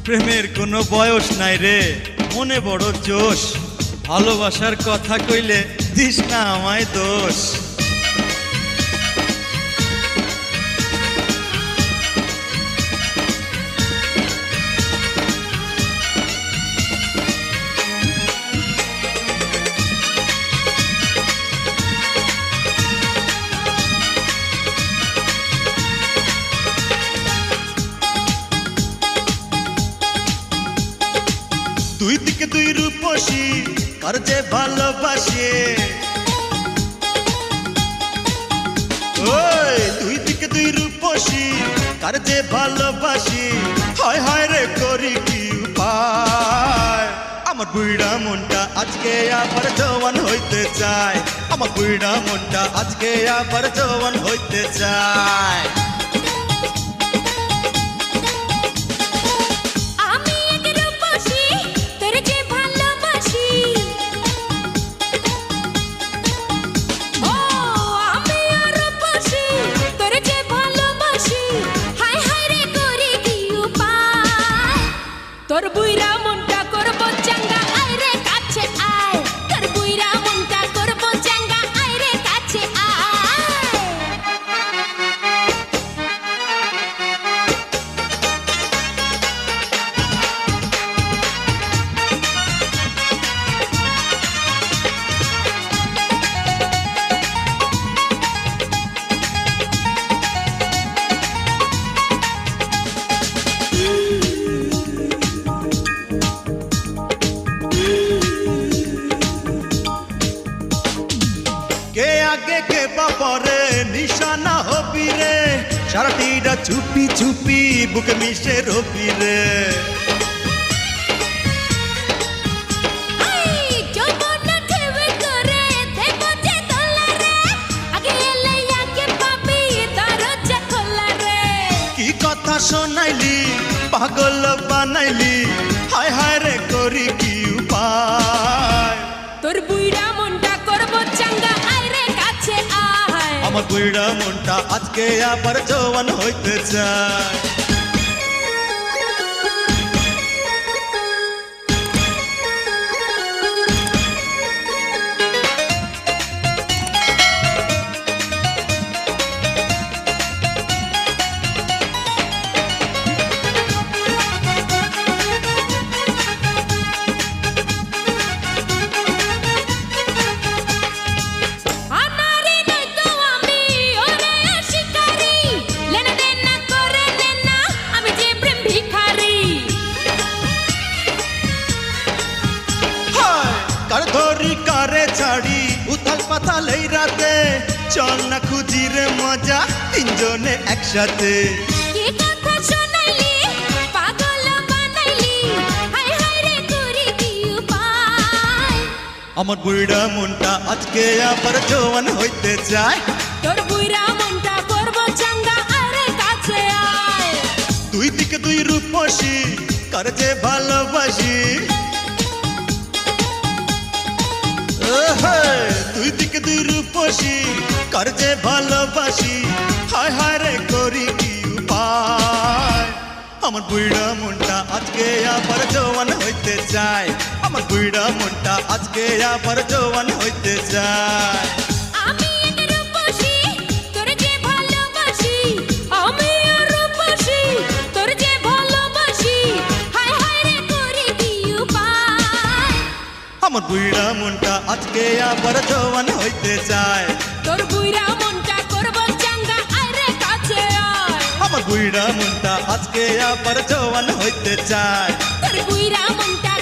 প্রেমের কোনো বয়স নাই রে, মনে বড় জোশ। ভালোবাসার কথা কইলে দিস না আমায় দোষ। দুই দিকে দুই রূপসী, কার যে ভালোবাসে। ওই দুই দিকে দুই রূপসী, কার যে ভালোবাসি। হায় হায় রে করি কি উপায়, আমার বুইড়া মনটা আজকে আবার জওয়ান হইতে চায়। আমার বুইড়া মনটা আজকে আবার জওয়ান হইতে চায়। তোর বুইরা মনটা করব চাঙ্গা, আয় রে কাছে আয়। তোর বুইরা মনটা করব চাঙ্গা, আয় রে কাছে আয়। কে আগে কে বাপরে নিশানা হবি রে, সারাটিটা চুপি চুপি বুকে মিশে রবি রে। কি কথা শোনাইলি, পাগল বানাইলি। হায় হায় রে করি কি উপায়, তোর বুইরা মনটা করব চাঙ্গা, আয় রে কাছে আয়। আমার বুইড়া মনটা আজকে আবার জওয়ান হইতে চায়। ধরি কারে ছাড়ি উথাল পাথাল এই রাতে, চল না খুঁজি রে মজা তিনজনে একসাথে। কি কথা শোনাইলি, পাগল বানাইলি। হায় হায় রে করি কি উপায়, আমার বুইড়া মনটা আজকে আবার জওয়ান হইতে চায়। তোর বুইরা মনটা করব চাঙ্গা, আয় রে কাছে আয়। দুই দিকে দুই রূপসী, কার যে ভালোবাসি। দুই দিকে দুই রূপসী, কার যে ভালোবাসি। হায় হায় রে করি কি উপায়, আমার বুইড়া মনটা আজকে আবার জওয়ান হইতে চায়। আমার বুইড়া মনটা আজকে আবার জওয়ান হইতে চায়। আমি এক রূপসী, তোর যে ভালোবাসি। আমি এক রূপসী, তোর যে ভালোবাসি। হায় হায় রে করি কি উপায়, আমার বুইড়া মনটা আজকে আবার জওয়ান হইতে চায়। তোর বুইরা মনটা করব চাঙ্গা, আয় রে কাছে আয়। আমার বুইড়া মনটা আজকে আবার জওয়ান হইতে চায়। তোর বুইরা মনটা